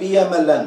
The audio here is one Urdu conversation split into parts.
PMLN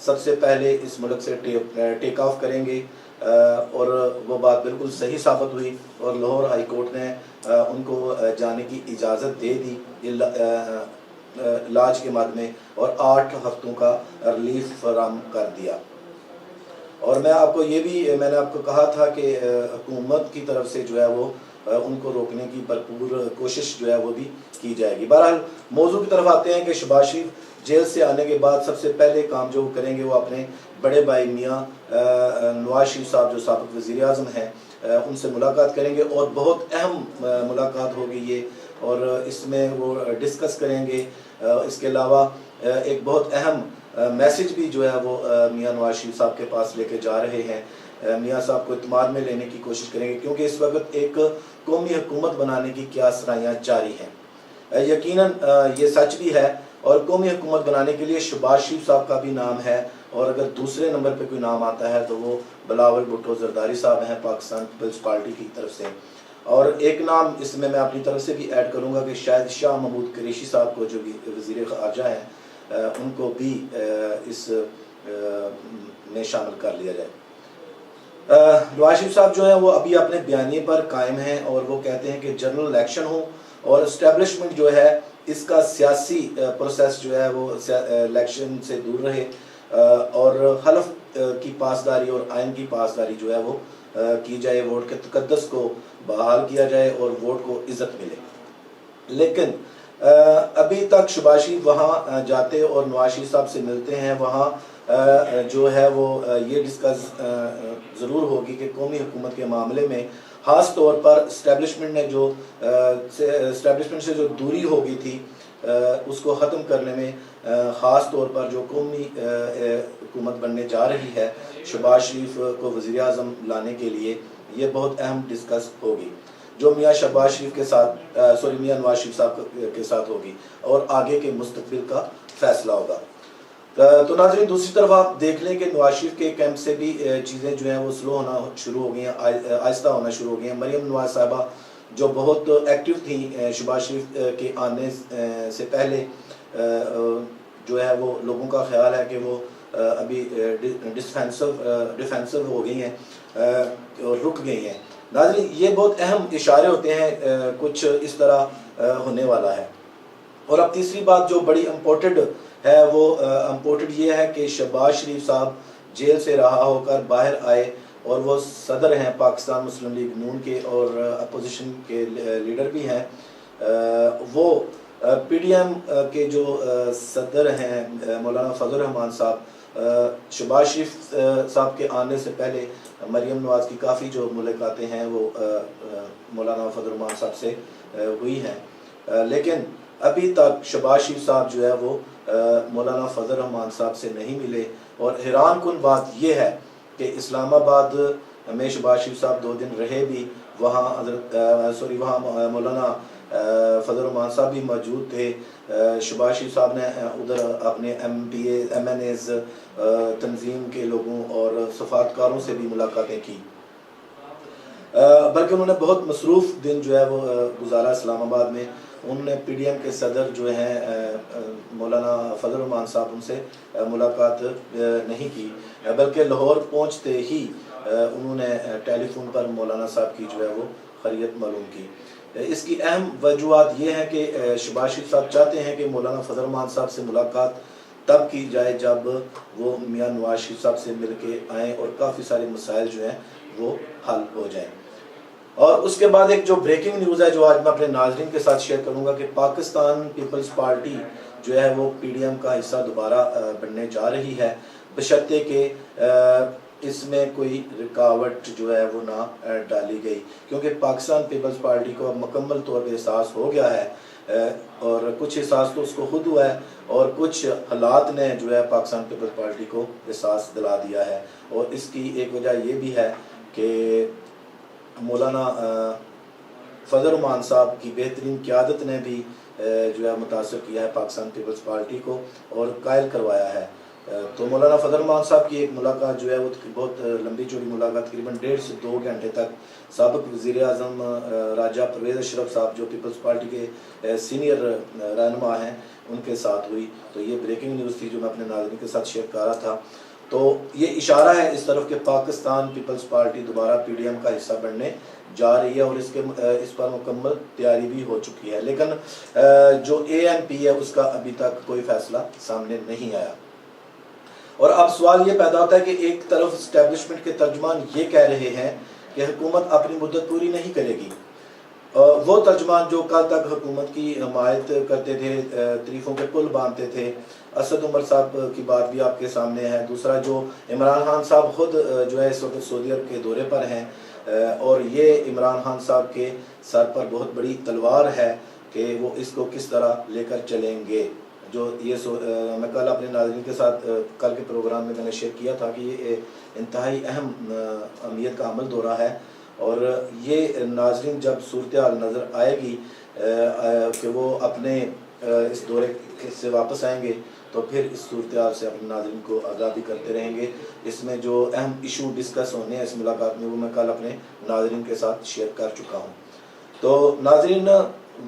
سب سے پہلے اس ملک سے ٹیک آف کریں گے، اور وہ بات بالکل صحیح ثابت ہوئی، اور لاہور ہائی کورٹ نے ان کو جانے کی اجازت دے دی علاج کے مد میں، اور 8 ہفتوں کا ریلیف فراہم کر دیا۔ اور میں آپ کو یہ بھی میں نے آپ کو کہا تھا کہ حکومت کی طرف سے جو ہے وہ ان کو روکنے کی بھرپور کوشش جو ہے وہ بھی کی جائے گی۔ بہرحال موضوع کی طرف آتے ہیں کہ شہباز شریف جیل سے آنے کے بعد سب سے پہلے کام جو وہ کریں گے وہ اپنے بڑے بھائی میاں نواز شریف صاحب جو سابق وزیر اعظم ہیں ان سے ملاقات کریں گے، اور بہت اہم ملاقات ہوگی یہ، اور اس میں وہ ڈسکس کریں گے۔ اس کے علاوہ ایک بہت اہم میسج بھی جو ہے وہ میاں نواز شریف صاحب کے پاس لے کے جا رہے ہیں۔ میاں صاحب کو اعتماد میں لینے کی کوشش کریں گے، کیونکہ اس وقت ایک قومی حکومت بنانے کی کیا سرائیاں جاری ہیں۔ یقیناً یہ سچ بھی ہے، اور قومی حکومت بنانے کے لیے شہباز شریف صاحب کا بھی نام ہے، اور اگر دوسرے نمبر پہ کوئی نام آتا ہے تو وہ بلاول بھٹو زرداری صاحب ہیں پاکستان پیپلز پارٹی کی طرف سے۔ اور ایک نام اس میں اپنی طرف سے بھی ایڈ کروں گا کہ شاید شاہ محمود قریشی صاحب کو جو بھی وزیر خارجہ ہیں ان کو بھی اس میں شامل کر لیا جائے۔ نواز شریف صاحب جو ہیں وہ ابھی اپنے بیانیے پر قائم ہیں، اور وہ کہتے ہیں کہ جنرل الیکشن ہو اور اسٹیبلشمنٹ جو ہے اس کا سیاسی پروسیس جو ہے وہ الیکشن سے دور رہے، اور حلف کی پاسداری اور آئین کی پاسداری جو ہے وہ کی جائے، ووٹ کے تقدس کو بحال کیا جائے اور ووٹ کو عزت ملے۔ لیکن ابھی تک شہباز شریف وہاں جاتے اور نواز شریف صاحب سے ملتے ہیں، وہاں جو ہے وہ یہ ڈسکس ضرور ہوگی کہ قومی حکومت کے معاملے میں خاص طور پر اسٹیبلشمنٹ سے جو دوری ہو گئی تھی اس کو ختم کرنے میں، خاص طور پر جو قومی حکومت بننے جا رہی ہے شہباز شریف کو وزیر اعظم لانے کے لیے، یہ بہت اہم ڈسکس ہوگی جو میاں شہباز شریف کے ساتھ میاں نواز شریف صاحب کے ساتھ ہوگی، اور آگے کے مستقبل کا فیصلہ ہوگا۔ تو ناظرین دوسری طرف آپ دیکھ لیں کہ نواز شریف کے کیمپ سے بھی چیزیں جو ہیں وہ سلو ہونا شروع ہو گئی ہیں، آہستہ ہونا شروع ہو گئی ہیں۔ مریم نواز صاحبہ جو بہت ایکٹیو تھیں شہباز شریف کے آنے سے پہلے، جو ہے وہ لوگوں کا خیال ہے کہ وہ ابھی ڈیفینسو ہو گئی ہیں اور رک گئی ہیں۔ ناظرین یہ بہت اہم اشارے ہوتے ہیں کچھ اس طرح ہونے والا ہے۔ اور اب تیسری بات جو بڑی امپورٹنٹ ہے وہ امپورٹنٹ یہ ہے کہ شہباز شریف صاحب جیل سے رہا ہو کر باہر آئے، اور وہ صدر ہیں پاکستان مسلم لیگ نون کے، اور اپوزیشن کے لیڈر بھی ہیں۔ وہ پی ڈی ایم کے جو صدر ہیں مولانا فضل الرحمان صاحب، شہباز شریف صاحب کے آنے سے پہلے مریم نواز کی کافی جو ملاقاتیں ہیں وہ مولانا فضل الرحمان صاحب سے ہوئی ہیں، لیکن ابھی تک شہباز شریف صاحب جو ہے وہ مولانا فضل الرحمان صاحب سے نہیں ملے۔ اور حیران کن بات یہ ہے کہ اسلام آباد میں شہباز شریف صاحب 2 دن رہے بھی، وہاں وہاں مولانا فضل الرحمان صاحب بھی موجود تھے۔ شہباز شریف صاحب نے ادھر اپنے ایم این ایز تنظیم کے لوگوں اور سفارتکاروں سے بھی ملاقاتیں کی، بلکہ انہوں نے بہت مصروف دن جو ہے وہ گزارا اسلام آباد میں۔ انہوں نے پی ڈی ایم کے صدر جو ہیں مولانا فضل الرحمان صاحب ان سے ملاقات نہیں کی، بلکہ لاہور پہنچتے ہی انہوں نے ٹیلی فون پر مولانا صاحب کی جو ہے وہ خیریت معلوم کی۔ اس کی اہم وجوہات یہ ہیں کہ شہباز شریف صاحب چاہتے ہیں کہ مولانا فضل الرحمان صاحب سے ملاقات تب کی جائے جب وہ میاں نواز شریف صاحب سے مل کے آئیں اور کافی سارے مسائل جو ہیں وہ حل ہو جائیں۔ اور اس کے بعد ایک جو بریکنگ نیوز ہے جو آج میں اپنے ناظرین کے ساتھ شیئر کروں گا کہ پاکستان پیپلز پارٹی جو ہے وہ پی ڈی ایم کا حصہ دوبارہ بننے جا رہی ہے، بشرطے کہ اس میں کوئی رکاوٹ جو ہے وہ نہ ڈالی گئی، کیونکہ پاکستان پیپلز پارٹی کو اب مکمل طور پہ احساس ہو گیا ہے، اور کچھ احساس تو اس کو خود ہوا ہے، اور کچھ حالات نے جو ہے پاکستان پیپلز پارٹی کو احساس دلا دیا ہے۔ اور اس کی ایک وجہ یہ بھی ہے کہ مولانا فضل الرحمان صاحب کی بہترین قیادت نے بھی جو ہے متاثر کیا ہے پاکستان پیپلز پارٹی کو اور قائل کروایا ہے۔ تو مولانا فضل الرحمان صاحب کی ایک ملاقات جو ہے وہ بہت لمبی چوڑی ملاقات، تقریباً 1.5 سے 2 گھنٹے تک سابق وزیر اعظم راجہ پرویز اشرف صاحب جو پیپلز پارٹی کے سینئر رہنما ہیں ان کے ساتھ ہوئی۔ تو یہ بریکنگ نیوز تھی جو میں اپنے ناظرین کے ساتھ شیئر کر رہا تھا۔ تو یہ اشارہ ہے اس طرف کہ پاکستان پیپلز پارٹی دوبارہ پی ڈی ایم کا حصہ بننے جا رہی ہے، اور اس پر مکمل تیاری بھی ہو چکی ہے، لیکن جو اے این پی ہے اس کا ابھی تک کوئی فیصلہ سامنے نہیں آیا۔ اور اب سوال یہ پیدا ہوتا ہے کہ ایک طرف اسٹیبلشمنٹ کے ترجمان یہ کہہ رہے ہیں کہ حکومت اپنی مدت پوری نہیں کرے گی، وہ ترجمان جو کل تک حکومت کی حمایت کرتے تھے، تعریفوں کے پل باندھتے تھے، اسد عمر صاحب کی بات بھی آپ کے سامنے ہے۔ دوسرا جو عمران خان صاحب خود جو ہے اس وقت سعودی عرب کے دورے پر ہیں، اور یہ عمران خان صاحب کے سر پر بہت بڑی تلوار ہے کہ وہ اس کو کس طرح لے کر چلیں گے۔ جو یہ میں کل اپنے ناظرین کے ساتھ کل کے پروگرام میں نے شیئر کیا تھا کہ یہ انتہائی اہم اہمیت کا عمل دورہ ہے، اور یہ ناظرین جب صورتحال نظر آئے گی کہ وہ اپنے اس دورے سے واپس آئیں گے تو پھر اس صورتحال سے اپنے ناظرین کو آگاہ بھی کرتے رہیں گے۔ اس میں جو اہم ایشو ڈسکس ہونے ہیں اس ملاقات میں وہ میں کل اپنے ناظرین کے ساتھ شیئر کر چکا ہوں۔ تو ناظرین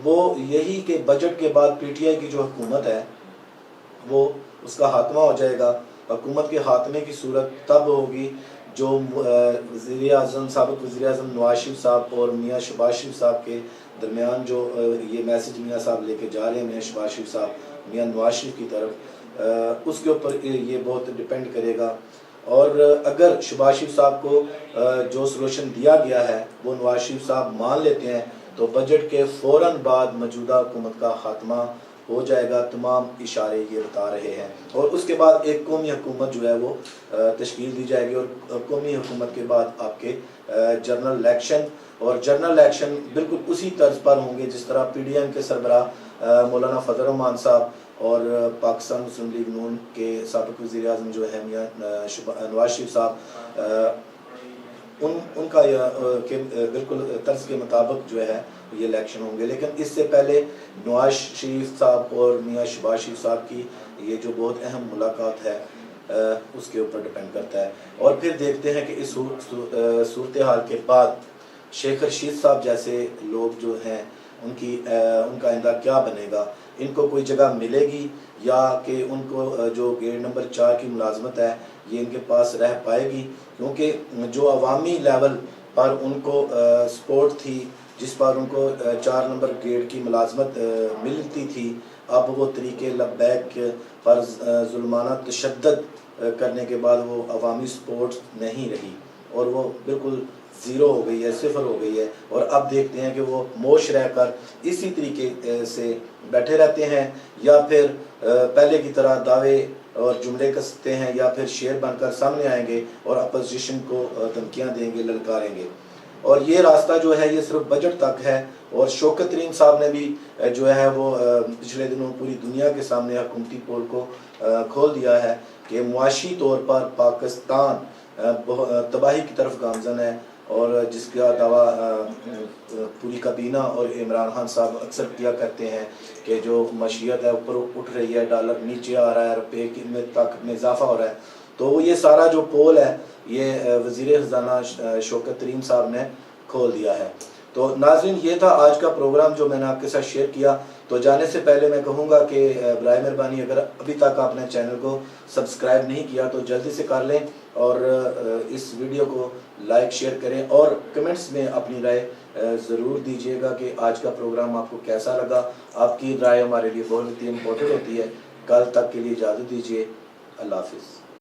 وہ یہی کہ بجٹ کے بعد پی ٹی آئی کی جو حکومت ہے وہ اس کا خاتمہ ہو جائے گا۔ حکومت کے خاتمے کی صورت تب ہوگی جو وزیر اعظم سابق وزیر اعظم نواز شریف صاحب اور میاں شہباز شریف صاحب کے درمیان جو یہ میسج میاں صاحب لے کے جا رہے ہیں، میاں شہباز شریف صاحب میاں نواز شریف کی طرف، اس کے اوپر یہ بہت ڈیپینڈ کرے گا۔ اور اگر شہباز شریف صاحب کو جو سلوشن دیا گیا ہے وہ نواز شریف صاحب مان لیتے ہیں تو بجٹ کے فوراً بعد موجودہ حکومت کا خاتمہ ہو جائے گا۔ تمام اشارے یہ بتا رہے ہیں، اور اس کے بعد ایک قومی حکومت جو ہے وہ تشکیل دی جائے گی، اور قومی حکومت کے بعد آپ کے جنرل الیکشن، اور جنرل الیکشن بالکل اسی طرز پر ہوں گے جس طرح پی ڈی ایم کے سربراہ مولانا فضل الرحمان صاحب اور پاکستان مسلم لیگ نون کے سابق وزیر اعظم جو ہے میاں نواز شریف صاحب، ان کا بالکل طرز کے مطابق جو ہے یہ الیکشن ہوں گے۔ لیکن اس سے پہلے نواز شریف صاحب اور میاں شہباز شریف صاحب کی یہ جو بہت اہم ملاقات ہے اس کے اوپر ڈیپینڈ کرتا ہے، اور پھر دیکھتے ہیں کہ اس صورتحال کے بعد شیخ رشید صاحب جیسے لوگ جو ہیں ان کا آئندہ کیا بنے گا۔ ان کو کوئی جگہ ملے گی یا کہ ان کو جو گیٹ نمبر 4 کی ملازمت ہے یہ ان کے پاس رہ پائے گی، کیونکہ جو عوامی لیول پر ان کو سپورٹ تھی، جس پر ان کو 4 نمبر گیٹ کی ملازمت ملتی تھی، اب وہ طریقے لبیک پر ظلمانہ تشدد کرنے کے بعد وہ عوامی سپورٹ نہیں رہی، اور وہ بالکل زیرو ہو گئی ہے، صفر ہو گئی ہے۔ اور اب دیکھتے ہیں کہ وہ موش رہ کر اسی طریقے سے بیٹھے رہتے ہیں یا پھر پہلے کی طرح دعوے اور جملے کستے ہیں، یا پھر شیر بن کر سامنے آئیں گے اور اپوزیشن کو دھمکیاں دیں گے، للکاریں گے۔ اور یہ راستہ جو ہے یہ صرف بجٹ تک ہے، اور شوکت ترین صاحب نے بھی جو ہے وہ پچھلے دنوں پوری دنیا کے سامنے حکومتی پول کو کھول دیا ہے کہ معاشی طور پر پاکستان تباہی کی طرف گامزن ہے، اور جس کا دعویٰ پوری کابینہ اور عمران خان صاحب اکثر کیا کرتے ہیں کہ جو معیشت ہے اوپر اٹھ رہی ہے، ڈالر نیچے آ رہا ہے، روپے کی طاقت میں اضافہ ہو رہا ہے، تو یہ سارا جو پول ہے یہ وزیر خزانہ شوکت ترین صاحب نے کھول دیا ہے۔ تو ناظرین یہ تھا آج کا پروگرام جو میں نے آپ کے ساتھ شیئر کیا۔ تو جانے سے پہلے میں کہوں گا کہ برائے مہربانی اگر ابھی تک آپ نے چینل کو سبسکرائب نہیں کیا تو جلدی سے کر لیں، اور اس ویڈیو کو لائک شیئر کریں، اور کمنٹس میں اپنی رائے ضرور دیجیے گا کہ آج کا پروگرام آپ کو کیسا لگا۔ آپ کی رائے ہمارے لیے بہت امپورٹنٹ ہوتی ہے۔ کل تک کے لیے اجازت دیجیے، اللہ حافظ۔